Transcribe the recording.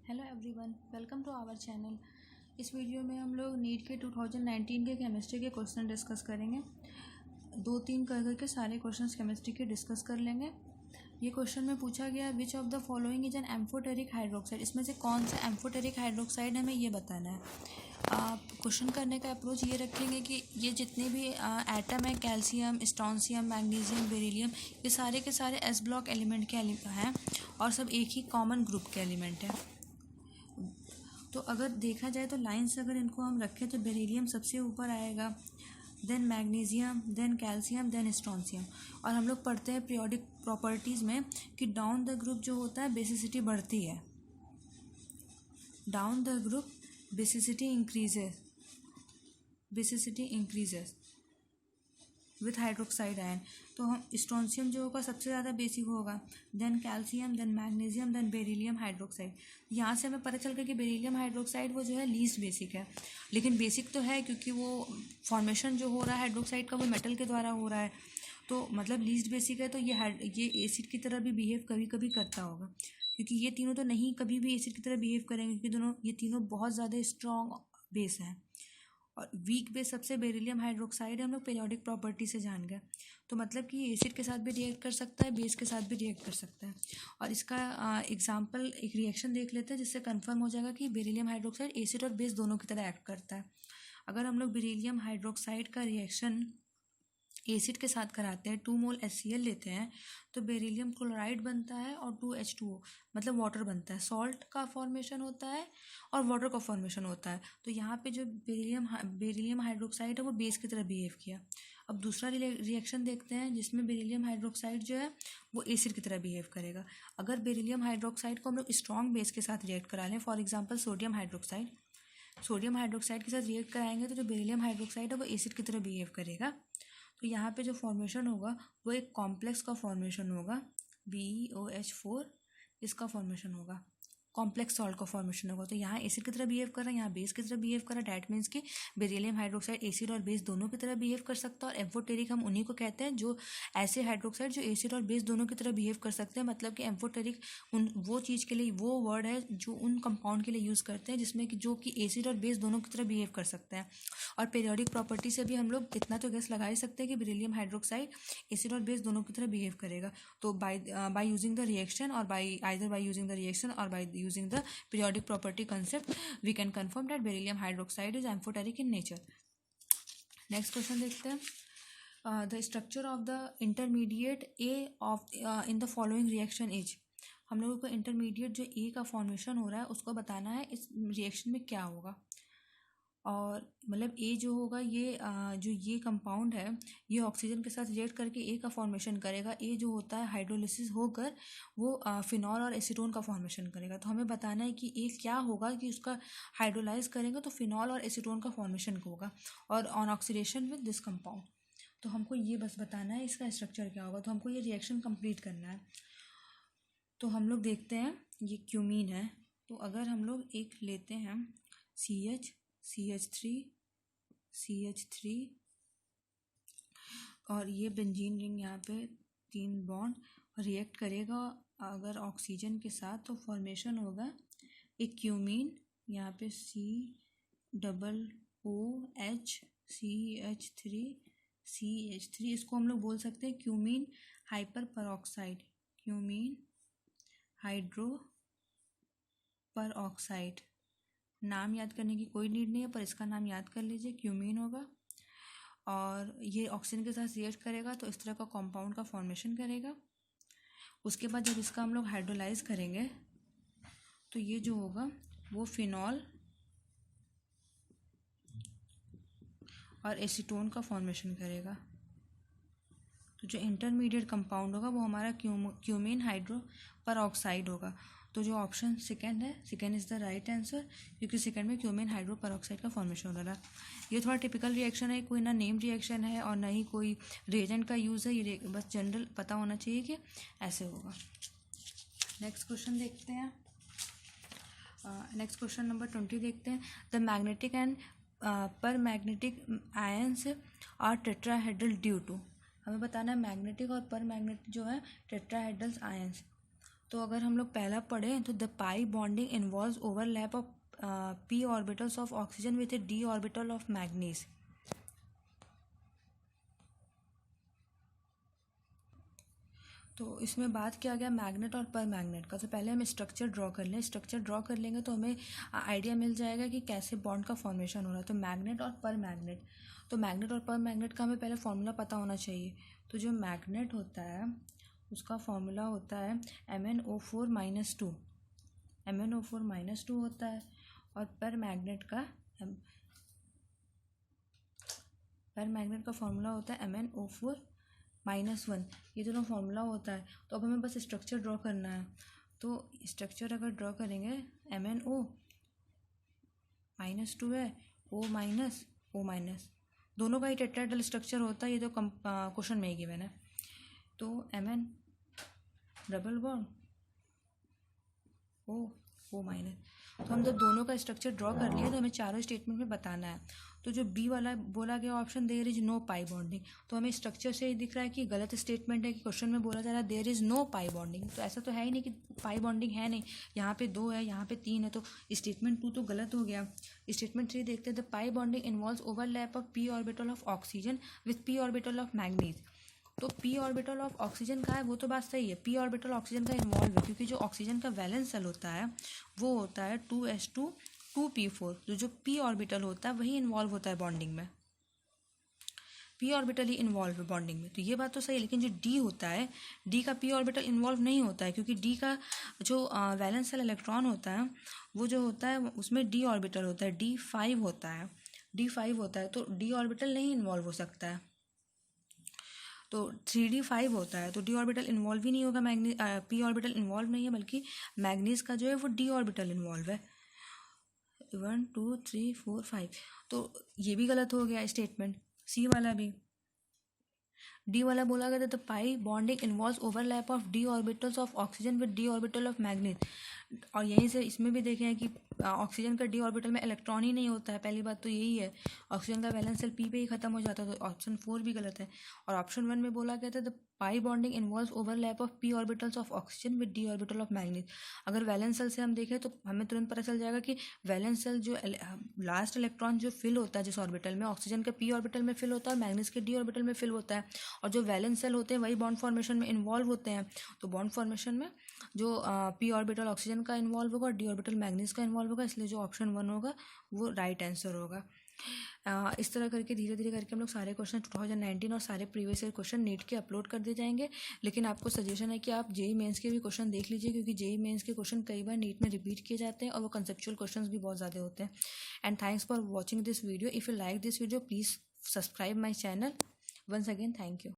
Hello everyone, welcome to our channel. इस video में हम लोग नीट के 2019 के केमिस्ट्री के क्वेश्चन डिस्कस करेंगे। 2-3 करके सारे क्वेश्चंस केमिस्ट्री के डिस्कस कर लेंगे। ये क्वेश्चन में पूछा गया which of the following is an amphoteric hydroxide. इसमें से कौन सा एम्फोटेरिक हाइड्रोक्साइड हमें ये बताना है। क्वेश्चन करने का अप्रोच ये रखेंगे कि ये जितने भी एटम है, कैल्शियम, स्ट्रोंशियम, मैग्नीशियम, बेरिलियम, ये सारे के सारे एस ब्लॉक एलिमेंट के हैं और सब एक ही कॉमन ग्रुप के एलिमेंट हैं। तो अगर देखा जाए तो लाइंस अगर इनको हम रखें तो बेरिलियम सबसे ऊपर आएगा, then magnesium, then calcium, then strontium. और हम लोग पढ़ते हैं पीरियोडिक प्रॉपर्टीज़ में कि डाउन द ग्रुप जो होता है बेसिसिटी बढ़ती है, down the group basicity increases with hydroxide ion. तो हम स्ट्रोंशियम जो होगा सबसे ज़्यादा बेसिक होगा, then calcium, then magnesium, then beryllium hydroxide. यहाँ से हमें पता चल गया कि बेरिलियम हाइड्रोक्साइड वो जो है लीस्ट बेसिक है, लेकिन बेसिक तो है क्योंकि वो फॉर्मेशन जो हो रहा है हाइड्रोक्साइड का वो मेटल के द्वारा हो रहा है, तो मतलब लीस्ट बेसिक है। तो ये एसिड की तरह भी बिहेव कभी कभी करता होगा, क्योंकि ये तीनों तो नहीं कभी भी एसिड की तरह बिहेव करेंगे, क्योंकि ये तीनों बहुत ज़्यादा स्ट्रॉन्ग बेस हैं। और वीक बेस सबसे बेरिलियम हाइड्रोक्साइड है, हम लोग पीरियोडिक प्रॉपर्टी से जान गए। तो मतलब कि एसिड के साथ भी रिएक्ट कर सकता है, बेस के साथ भी रिएक्ट कर सकता है। और इसका एग्जांपल एक रिएक्शन देख लेते हैं जिससे कंफर्म हो जाएगा कि बेरिलियम हाइड्रोक्साइड एसिड और बेस दोनों की तरह एक्ट करता है। अगर हम लोग बेरिलियम हाइड्रोक्साइड का रिएक्शन एसिड के साथ कराते हैं, 2 मोल HCl लेते हैं, तो बेरिलियम क्लोराइड बनता है और 2H2O मतलब वाटर बनता है। सॉल्ट का फॉर्मेशन होता है और वाटर का फॉर्मेशन होता है। तो यहाँ पे जो बेरिलियम हाइड्रोक्साइड है वो बेस की तरह बिहेव किया। अब दूसरा रिएक्शन देखते हैं जिसमें बेरिलियम हाइड्रोक्साइड जो है वो एसिड की तरह बिहेव करेगा। अगर बेरिलियम हाइड्रोक्साइड को हम लोग स्ट्रॉन्ग बेस के साथ रिएक्ट करा लें, फॉर एग्जाम्पल सोडियम हाइड्रोक्साइड के साथ रिएक्ट कराएंगे, तो जो बेरिलियम हाइड्रोक्साइड है वो एसिड की तरह बिहेव करेगा। तो यहाँ पे जो फॉर्मेशन होगा वो एक कॉम्प्लेक्स का फॉर्मेशन होगा, BeOH4 इसका फॉर्मेशन होगा, कॉम्प्लेक्स सॉल्ट का फॉर्मेशन होगा। तो यहाँ एसिड की तरह बिहेव कर रहा है, यहाँ बेस की तरह बिहेव कर रहा है। डैट मीन्स कि बेरिलियम हाइड्रोक्साइड एसिड और बेस दोनों की तरह बिहेव कर सकता है। और एम्फोटेरिक हम उन्हीं को कहते हैं जो ऐसे हाइड्रोक्साइड जो एसिड और बेस दोनों की तरह बिहेव कर सकते हैं। मतलब कि एम्फोटेरिक वो चीज़ के लिए वो वर्ड है जो उन कंपाउंड के लिए यूज़ करते हैं जिसमें कि जो कि एसिड और बेस दोनों की तरह बिहेव कर सकते हैं। और पीरियोडिक प्रॉपर्टी से भी हम लोग इतना तो गेस लगा ही सकते हैं कि बेरिलियम हाइड्रोक्साइड एसिड और बेस दोनों की तरह बिहेव करेगा। तो बाय यूजिंग द रिएक्शन और बाय यूजिंग द रिएक्शन और by using the periodic property concept we can confirm that beryllium hydroxide is amphoteric in nature. Next question देखते हैं, the structure of the intermediate A of in the following reaction is। हम लोगों को intermediate जो A का formation हो रहा है उसको बताना है इस रिएक्शन में क्या होगा। और मतलब ए जो होगा ये जो ये कंपाउंड है ये ऑक्सीजन के साथ रिएक्ट करके ए का फॉर्मेशन करेगा। ए जो होता है हाइड्रोलिसिस होकर वो फिनॉल और एसीटोन का फॉर्मेशन करेगा। तो हमें बताना है कि ए क्या होगा कि उसका हाइड्रोलाइज करेंगे तो फिनॉल और एसीटोन का फॉर्मेशन होगा और on oxidation with this compound. तो हमको ये बस बताना है इसका स्ट्रक्चर क्या होगा। तो हमको ये रिएक्शन कंप्लीट करना है। तो हम लोग देखते हैं ये क्यूमीन है, तो अगर हम लोग एक लेते हैं CH3 और ये बेंजीन रिंग यहाँ पे 3 बॉन्ड रिएक्ट करेगा अगर ऑक्सीजन के साथ, तो फॉर्मेशन होगा एक क्यूमीन, यहाँ पे COOH CH3 इसको हम लोग बोल सकते हैं cumene hyper peroxide, cumene hydro peroxide. नाम याद करने की कोई नीड नहीं है, पर इसका नाम याद कर लीजिए, क्यूमीन होगा। और ये ऑक्सीजन के साथ रिएक्ट करेगा तो इस तरह का कंपाउंड का फॉर्मेशन करेगा। उसके बाद जब इसका हम लोग हाइड्रोलाइज करेंगे तो ये जो होगा वो फिनॉल और एसीटोन का फॉर्मेशन करेगा। तो जो इंटरमीडिएट कंपाउंड होगा वो हमारा क्यूमीन हाइड्रो परऑक्साइड होगा। तो जो ऑप्शन सेकंड है, second is the right answer, क्योंकि सेकंड में क्यूमीन हाइड्रो परऑक्साइड का फॉर्मेशन हो रहा है। ये थोड़ा टिपिकल रिएक्शन है, कोई ना नेम रिएक्शन है और ना ही कोई रिएजेंट का यूज़ है, ये बस जनरल पता होना चाहिए कि ऐसे होगा। नेक्स्ट क्वेश्चन देखते हैं, नेक्स्ट क्वेश्चन नंबर 20 देखते हैं। The magnetic and paramagnetic ions are tetrahedral due to. हमें बताना है मैग्नेटिक और पर मैग्नेटिक जो है टेट्राहेड्रल आयंस। तो अगर हम लोग पहला पढ़ें तो the pi bonding involves overlap of p orbitals of oxygen with A d orbital of manganese. तो इसमें बात किया गया मैग्नेट और पर मैग्नेट का। तो पहले हम स्ट्रक्चर ड्रॉ कर लें। स्ट्रक्चर ड्रॉ कर लेंगे तो हमें आइडिया मिल जाएगा कि कैसे बॉन्ड का फॉर्मेशन हो रहा है। तो मैग्नेट और पर मैग्नेट, तो मैग्नेट और पर मैग्नेट का हमें पहले फॉर्मूला पता होना चाहिए। तो जो मैग्नेट होता है उसका फॉर्मूला होता है MnO4-2, MnO4-2 होता है। और पर मैग्नेट का फॉर्मूला होता है MnO4-1। ये दोनों फॉर्मूला होता है। तो अब हमें बस स्ट्रक्चर ड्रॉ करना है। तो स्ट्रक्चर अगर ड्रॉ करेंगे MnO-2 है, O-, दोनों का ही टेट्राहेड्रल स्ट्रक्चर होता है। ये तो क्वेश्चन में ही गिवन है। तो Mn डबल बॉन्ड O-। तो हम जब दोनों का स्ट्रक्चर ड्रॉ कर लिए तो हमें चारों स्टेटमेंट में बताना है। तो जो बी वाला बोला गया option there is no pi bonding, तो हमें स्ट्रक्चर से ही दिख रहा है कि गलत स्टेटमेंट है कि क्वेश्चन में बोला जा रहा है there is no pi bonding. तो ऐसा तो है ही नहीं कि पाई बॉन्डिंग है नहीं। यहाँ पे 2 है, यहाँ पे 3 है, तो स्टेटमेंट 2 तो गलत हो गया। स्टेटमेंट 3 देखते हैं। The pi bonding involves overlap of p orbital of oxygen with p orbital of manganese. तो p ऑर्बिटल ऑफ ऑक्सीजन का है वो तो बात सही है, p ऑर्बिटल ऑक्सीजन का इन्वॉल्व है, क्योंकि जो ऑक्सीजन का वैलेंस शेल होता है वो होता है 2s2 2p4। जो p ऑर्बिटल होता है वही इन्वॉल्व होता है बॉन्डिंग में, p ऑर्बिटल ही इन्वॉल्व है बॉन्डिंग में। तो ये बात तो सही है। लेकिन जो d होता है, d का p ऑर्बिटल इन्वॉल्व नहीं होता है, क्योंकि d का जो वैलेंस शेल इलेक्ट्रॉन होता है वो जो होता है उसमें d ऑर्बिटल होता है, d5 होता है, d5 होता है। तो d ऑर्बिटल नहीं इन्वॉल्व हो सकता है। तो 3d5 होता है, तो d ऑर्बिटल इन्वॉल्व ही नहीं होगा। p ऑर्बिटल इन्वॉल्व नहीं है, बल्कि मैग्नीज का जो है वो d ऑर्बिटल इन्वॉल्व है। 1 2 3 4 5। तो ये भी गलत हो गया स्टेटमेंट। सी वाला भी, डी वाला बोला गया था the pi bonding involves overlap of d orbitals of oxygen with d orbital of manganese. और यहीं से इसमें भी देखे हैं कि ऑक्सीजन का d ऑर्बिटल में इलेक्ट्रॉन ही नहीं होता है। पहली बात तो यही है, ऑक्सीजन का वैलेंस शेल p पे ही खत्म हो जाता है। तो ऑप्शन 4 भी गलत है। और ऑप्शन 1 में बोला गया था the pi bonding involves overlap of p orbitals of oxygen with d orbital of manganese. अगर वैलेंस शेल से हम देखें तो हमें तुरंत पता चल जाएगा कि वैलेंस शेल जो लास्ट इलेक्ट्रॉन जो फिल होता है जिस ऑर्बिटल में, ऑक्सीजन का p ऑर्बिटल में फिल होता है और मैग्नीज के d ऑर्बिटल में फिल होता है। और जो वैलेंस शेल होते हैं वही बॉन्ड फॉर्मेशन में इन्वॉल्व होते हैं। तो बॉन्ड फॉर्मेशन में जो p ऑर्बिटल ऑक्सीजन का इन्वॉल्व होगा और d ऑर्बिटल मैग्नीज का इन्वॉल्व होगा, इसलिए जो ऑप्शन 1 होगा वो राइट आंसर होगा। इस तरह करके धीरे धीरे करके हम लोग सारे क्वेश्चन 2019 और सारे प्रीवियस ईयर क्वेश्चन नीट के अपलोड कर दिए जाएंगे। लेकिन आपको सजेशन है कि आप जेई मेंस के भी क्वेश्चन देख लीजिए, क्योंकि जेई मेंस के क्वेश्चन कई बार नीट में रिपीट किए जाते हैं और वो कंसेप्चुअल क्वेश्चंस भी बहुत ज़्यादा होते हैं। And thanks for watching this video. If you like this video please subscribe my channel. Once again thank you.